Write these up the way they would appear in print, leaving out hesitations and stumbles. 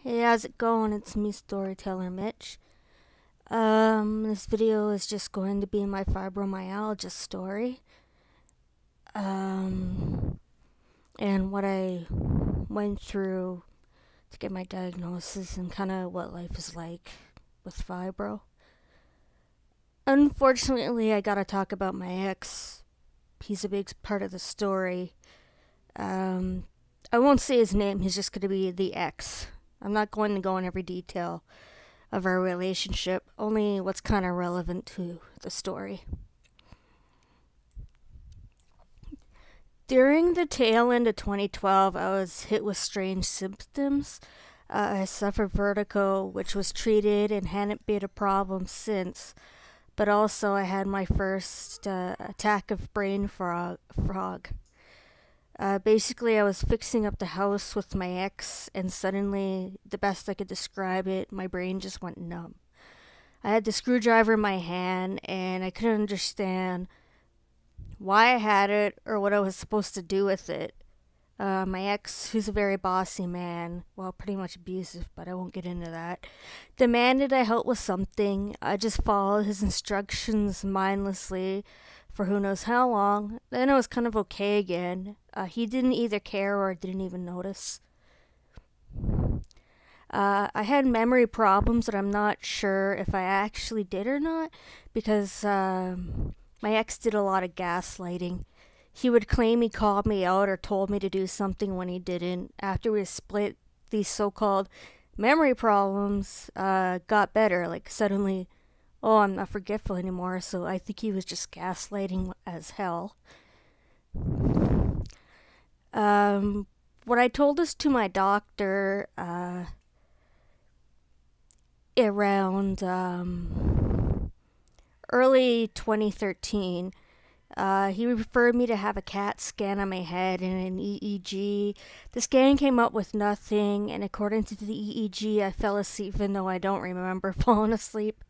Hey, how's it going? It's me, Storyteller Mitch. This video is just going to be my fibromyalgia story. Um, and what I went through to get my diagnosis and kind of what life is like with fibro. Unfortunately, I gotta talk about my ex. He's a big part of the story. I won't say his name, he's just gonna be the ex. I'm not going to go in every detail of our relationship, only what's kind of relevant to the story. During the tail end of 2012, I was hit with strange symptoms. I suffered vertigo, which was treated and hadn't been a problem since. But also, I had my first attack of brain fog. Basically, I was fixing up the house with my ex, and suddenly, the best I could describe it, my brain just went numb. I had the screwdriver in my hand, and I couldn't understand why I had it or what I was supposed to do with it. My ex, who's a very bossy man, well, pretty much abusive, but I won't get into that, demanded I help with something. I just followed his instructions mindlessly for who knows how long. Then it was kind of okay again. He didn't either care or didn't even notice. I had memory problems that I'm not sure if I actually did or not because my ex did a lot of gaslighting. He would claim he called me out or told me to do something when he didn't. After we split, these so-called memory problems got better. Like suddenly, oh, I'm not forgetful anymore. So I think he was just gaslighting as hell. When I told this to my doctor around early 2013, he referred me to have a CAT scan on my head and an EEG. The scan came up with nothing, and according to the EEG, I fell asleep even though I don't remember falling asleep.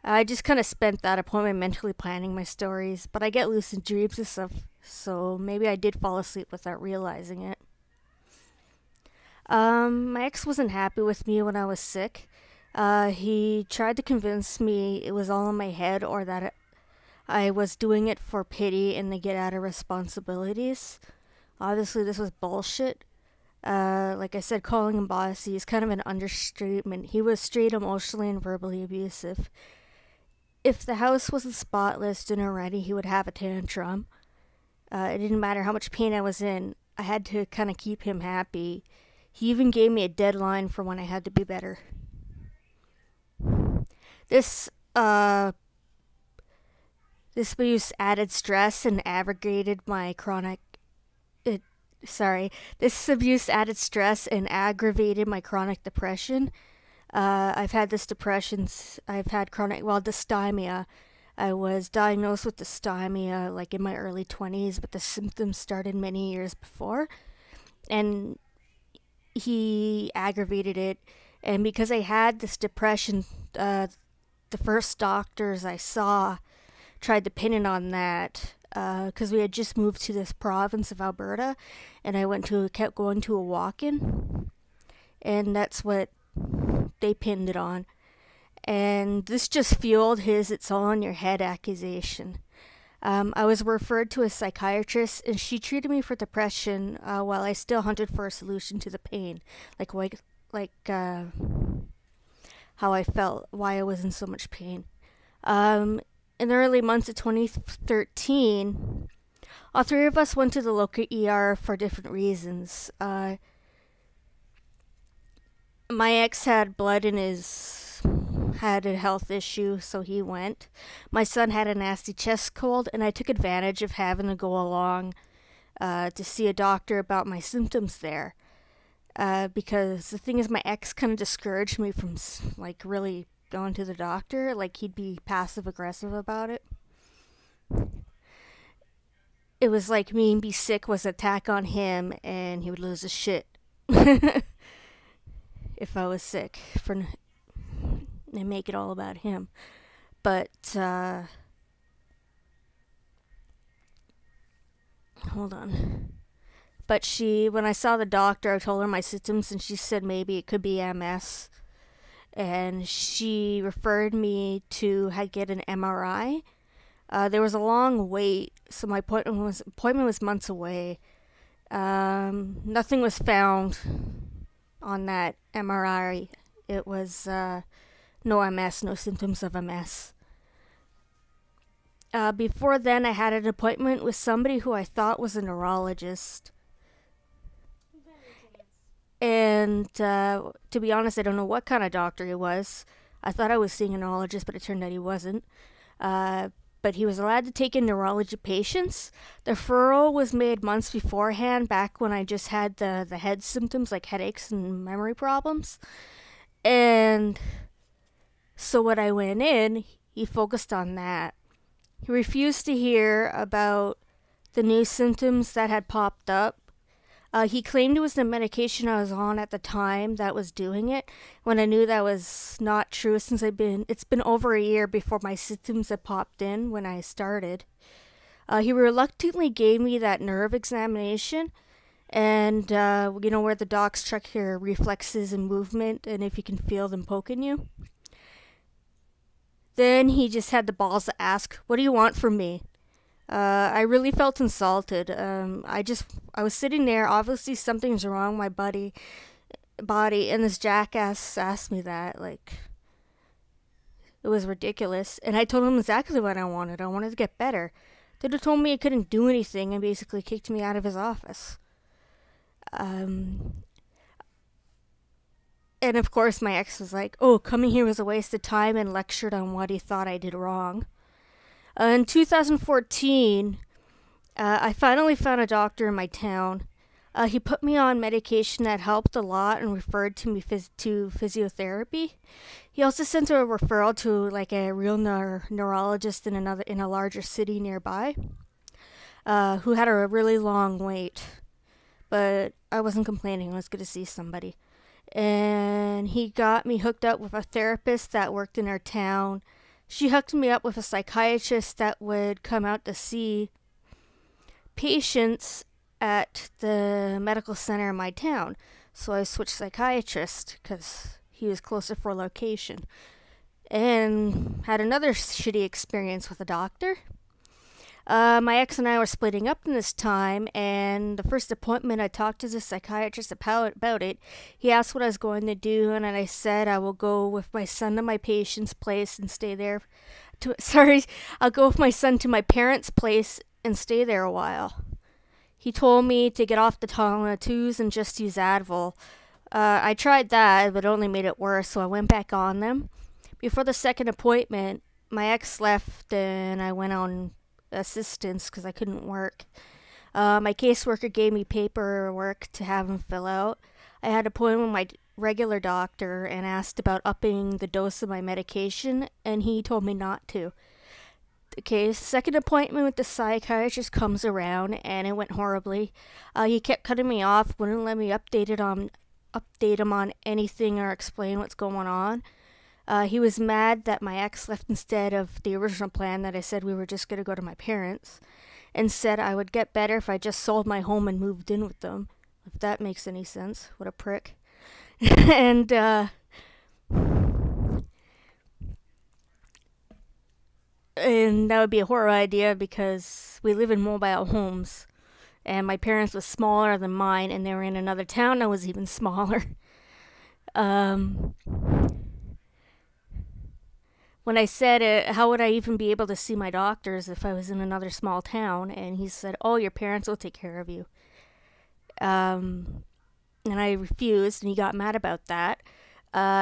I just kind of spent that appointment mentally planning my stories, but I get lucid dreams and stuff, so maybe I did fall asleep without realizing it. My ex wasn't happy with me when I was sick. He tried to convince me it was all in my head or that I was doing it for pity and to get out of responsibilities. Obviously, this was bullshit. Like I said, calling him bossy is kind of an understatement. He was straight emotionally and verbally abusive. If the house wasn't spotless dinner ready, he would have a tantrum. It didn't matter how much pain I was in. I had to kind of keep him happy. He even gave me a deadline for when I had to be better. This abuse added stress and aggravated my chronic. This abuse added stress and aggravated my chronic depression. I've had this depression. I've had dysthymia. I was diagnosed with dysthymia like in my early 20s, but the symptoms started many years before. And he aggravated it. And because I had this depression, the first doctors I saw tried to pin it on that because we had just moved to this province of Alberta, and I kept going to a walk-in, and that's what they pinned it on. And this just fueled his "it's all in your head" accusation. I was referred to a psychiatrist, and she treated me for depression while I still hunted for a solution to the pain, how I felt, why I was in so much pain. In the early months of 2013, all three of us went to the local ER for different reasons. My ex had had a health issue, so he went. My son had a nasty chest cold, and I took advantage of having to go along to see a doctor about my symptoms there. Because the thing is, my ex kind of discouraged me from really going to the doctor. Like, he'd be passive aggressive about it. It was like me and be sick was an attack on him, and he would lose his shit if I was sick and make it all about him. But hold on. But when I saw the doctor, I told her my symptoms, and she said maybe it could be MS. And she referred me to get an MRI. There was a long wait, so my appointment was months away. Nothing was found on that MRI. It was no MS, no symptoms of MS. Before then, I had an appointment with somebody who I thought was a neurologist. And to be honest, I don't know what kind of doctor he was. I thought I was seeing a neurologist, but it turned out he wasn't. But he was allowed to take in neurology patients. The referral was made months beforehand, back when I just had the head symptoms like headaches and memory problems. And so when I went in, he focused on that. He refused to hear about the new symptoms that had popped up. He claimed it was the medication I was on at the time that was doing it, when I knew that was not true, since it's been over a year before my symptoms had popped in when I started. He reluctantly gave me that nerve examination, and where the docs check your reflexes and movement, and if you can feel them poking you. Then he just had the balls to ask, "What do you want from me?" I really felt insulted. I was sitting there. Obviously, something's wrong with my body, and this jackass asked me that. Like, it was ridiculous. And I told him exactly what I wanted. I wanted to get better. They'd have told me he couldn't do anything and basically kicked me out of his office. And of course, my ex was like, "Oh, coming here was a waste of time," and lectured on what he thought I did wrong. In 2014, I finally found a doctor in my town. He put me on medication that helped a lot and referred to me to physiotherapy. He also sent a referral to like a real neurologist in a larger city nearby, who had a really long wait. But I wasn't complaining. I was good to see somebody. And he got me hooked up with a therapist that worked in our town. She hooked me up with a psychiatrist that would come out to see patients at the medical center in my town. So I switched psychiatrist because he was closer for location. And had another shitty experience with a doctor. My ex and I were splitting up in this time, and the first appointment I talked to the psychiatrist about it. He asked what I was going to do, and then I said I will go with my son to my patient's place and stay there. I'll go with my son to my parents' place and stay there a while. He told me to get off the Tylenol and just use Advil. I tried that, but it only made it worse, so I went back on them. Before the second appointment, my ex left, and I went on assistance because I couldn't work. My caseworker gave me paperwork to have him fill out. I had an appointment with my regular doctor and asked about upping the dose of my medication, and he told me not to. Okay, second appointment with the psychiatrist comes around, and it went horribly. He kept cutting me off, wouldn't let me update him on anything or explain what's going on. He was mad that my ex left instead of the original plan that I said we were just going to go to my parents, and said I would get better if I just sold my home and moved in with them. If that makes any sense. What a prick. And that would be a horrible idea because we live in mobile homes, and my parents was smaller than mine, and they were in another town that was even smaller. When I said how would I even be able to see my doctors if I was in another small town? And he said, "Oh, your parents will take care of you." And I refused, and he got mad about that.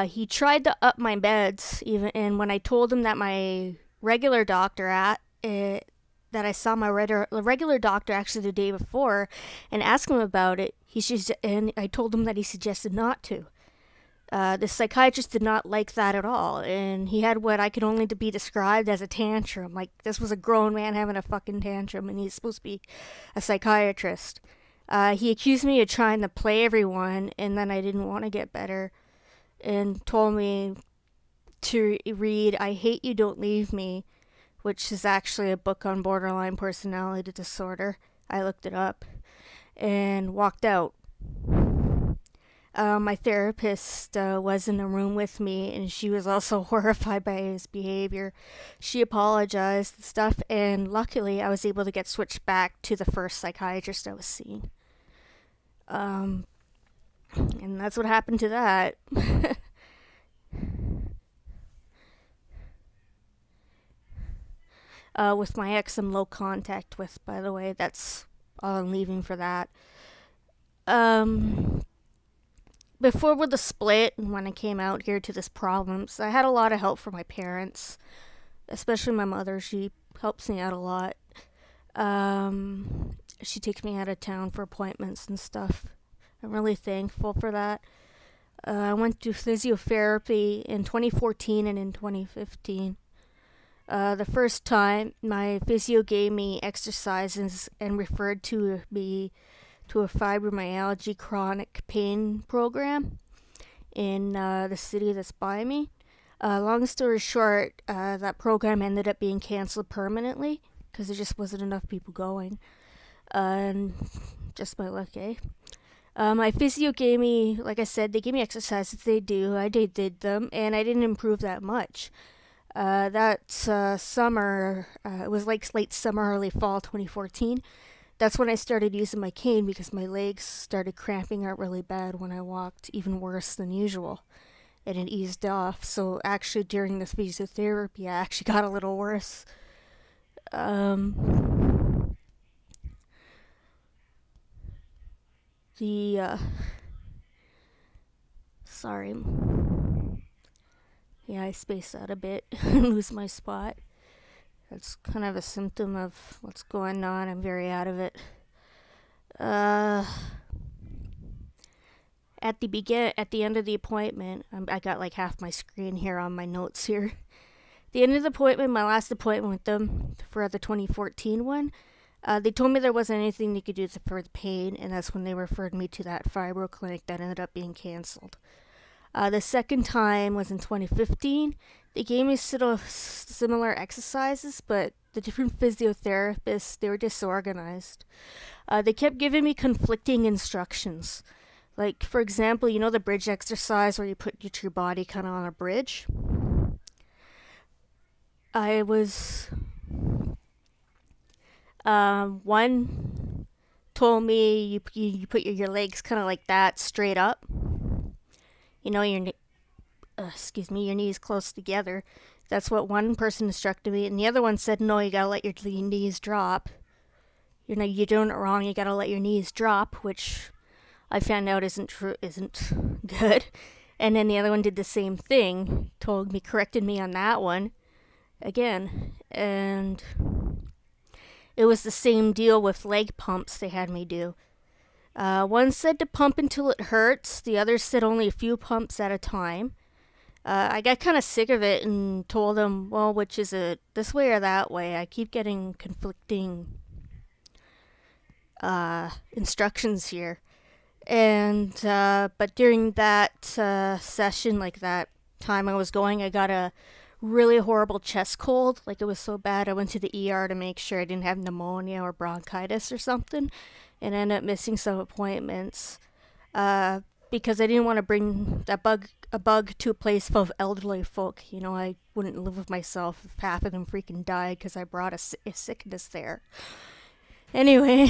He tried to up my meds, and when I told him that my regular doctor that I saw my regular doctor actually the day before, and asked him about it, and I told him that he suggested not to. The psychiatrist did not like that at all, and he had what I could only be described as a tantrum. Like, this was a grown man having a fucking tantrum, and he's supposed to be a psychiatrist. He accused me of trying to play everyone, and then I didn't want to get better, and told me to read I Hate You, Don't Leave Me, which is actually a book on borderline personality disorder. I looked it up. and walked out. My therapist was in the room with me, and she was also horrified by his behavior. She apologized and stuff, and luckily I was able to get switched back to the first psychiatrist I was seeing. And that's what happened to that. With my ex, I'm low contact with, by the way. That's all I'm leaving for that. Before with the split, and when I came out here to this problems, I had a lot of help from my parents, especially my mother. She helps me out a lot. She takes me out of town for appointments and stuff. I'm really thankful for that. I went to physiotherapy in 2014 and in 2015. The first time, my physio gave me exercises and referred to me to a fibromyalgia chronic pain program in the city that's by me. Long story short, that program ended up being canceled permanently because there just wasn't enough people going. And just my luck, eh? My physio gave me, like I said, they gave me exercises they do. I did them, and I didn't improve that much. That summer, it was like late summer, early fall 2014. That's when I started using my cane because my legs started cramping out really bad when I walked, even worse than usual. And it eased off. So actually, during this physiotherapy, I actually got a little worse. Sorry. Yeah, I spaced out a bit and lose my spot. That's kind of a symptom of what's going on. I'm very out of it. At the end of the appointment, I got like half my screen here on my notes here. The end of the appointment, my last appointment with them for the 2014 one, they told me there wasn't anything they could do for the pain, and that's when they referred me to that fibro clinic that ended up being canceled. The second time was in 2015. They gave me similar exercises, but the different physiotherapists, they were disorganized. They kept giving me conflicting instructions. Like, for example, you know the bridge exercise where you put your body kind of on a bridge? One told me you put your legs kind of like that, straight up. You know, your knees close together. That's what one person instructed me, and the other one said, no, you gotta let your knees drop. You're doing it wrong. You gotta let your knees drop, which I found out isn't good. And then the other one did the same thing, corrected me on that one again, and it was the same deal with leg pumps they had me do. One said to pump until it hurts. The other said only a few pumps at a time. I got kind of sick of it and told them, well, which is it, this way or that way? I keep getting conflicting instructions here. And but during that session, like that time I was going, I got a really horrible chest cold. Like, it was so bad I went to the ER to make sure I didn't have pneumonia or bronchitis or something, and ended up missing some appointments because I didn't want to bring a bug to a place full of elderly folk. You know, I wouldn't live with myself if half of them freaking died because I brought a sickness there. Anyway,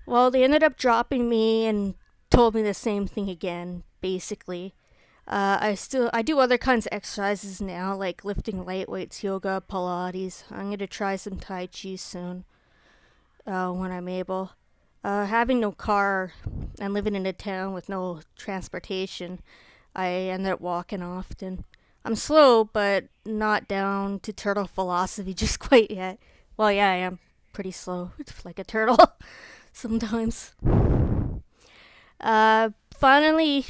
well, they ended up dropping me and told me the same thing again, basically. I do other kinds of exercises now, like lifting light weights, yoga, Pilates. I'm going to try some Tai Chi soon when I'm able. Having no car and living in a town with no transportation, I end up walking often. I'm slow, but not down to turtle philosophy just quite yet. Well, yeah, I am pretty slow. It's like a turtle sometimes. Finally,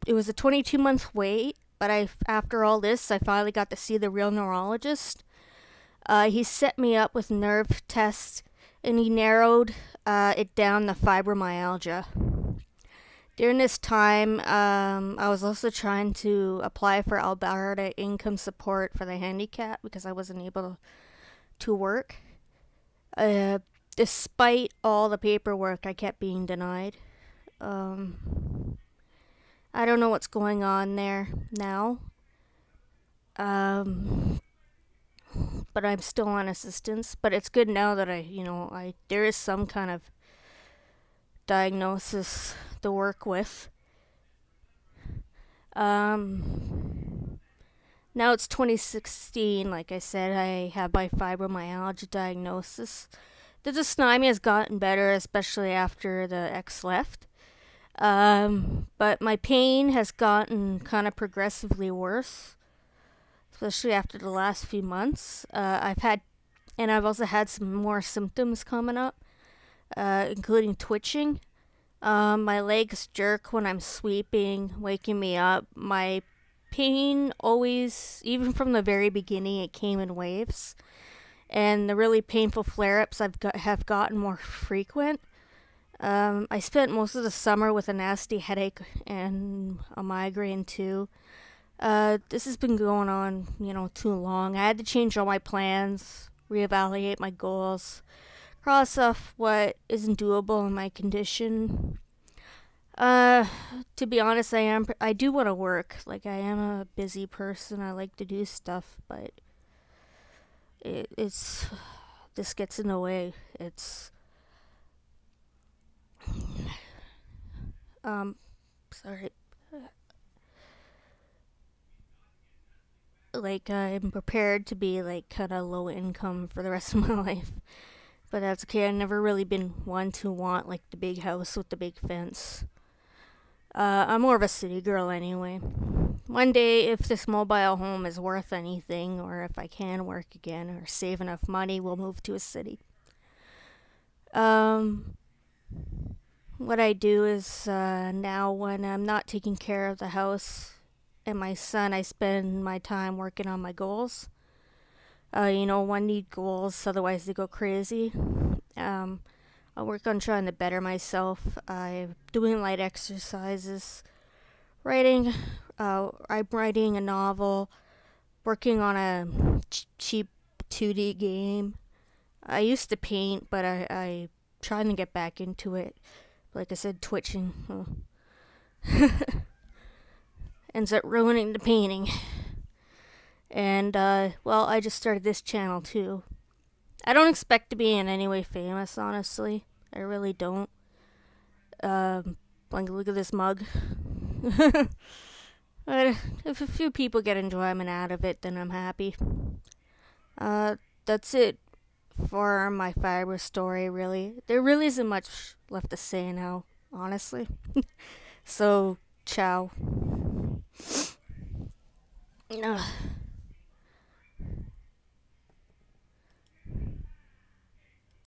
it was a 22-month wait, but after all this, I finally got to see the real neurologist. He set me up with nerve tests, and he narrowed it down to fibromyalgia. During this time, I was also trying to apply for Alberta income support for the handicap because I wasn't able to work. despite all the paperwork, I kept being denied. Um, I don't know what's going on there now. Um, but I'm still on assistance. But it's good now that there is some kind of diagnosis to work with. Now it's 2016. Like I said, I have my fibromyalgia diagnosis. The dysnomia has gotten better, especially after the ex left. But my pain has gotten kind of progressively worse, especially after the last few months. I've also had some more symptoms coming up, including twitching. My legs jerk when I'm sweeping, waking me up. My pain always, even from the very beginning, it came in waves. And the really painful flare-ups have gotten more frequent. I spent most of the summer with a nasty headache and a migraine too. This has been going on, too long. I had to change all my plans, reevaluate my goals, cross off what isn't doable in my condition. To be honest, I do want to work. Like, I am a busy person. I like to do stuff, but it's this gets in the way. It's sorry. Like, I'm prepared to be like kind of low income for the rest of my life, but that's okay. I've never really been one to want like the big house with the big fence. I'm more of a city girl anyway. One day, if this mobile home is worth anything, or if I can work again or save enough money, we'll move to a city. What I do is now, when I'm not taking care of the house and my son, I spend my time working on my goals. One need goals, otherwise they go crazy. I work on trying to better myself. I'm doing light exercises, writing. I'm writing a novel, working on a cheap 2D game. I used to paint, but I trying to get back into it. Like I said, twitching ends up ruining the painting. And I just started this channel too. I don't expect to be in any way famous, honestly. I really don't. Look at this mug. But if a few people get enjoyment out of it, then I'm happy. That's it for my fiber story, really. There really isn't much left to say now, honestly. So, ciao. Ugh.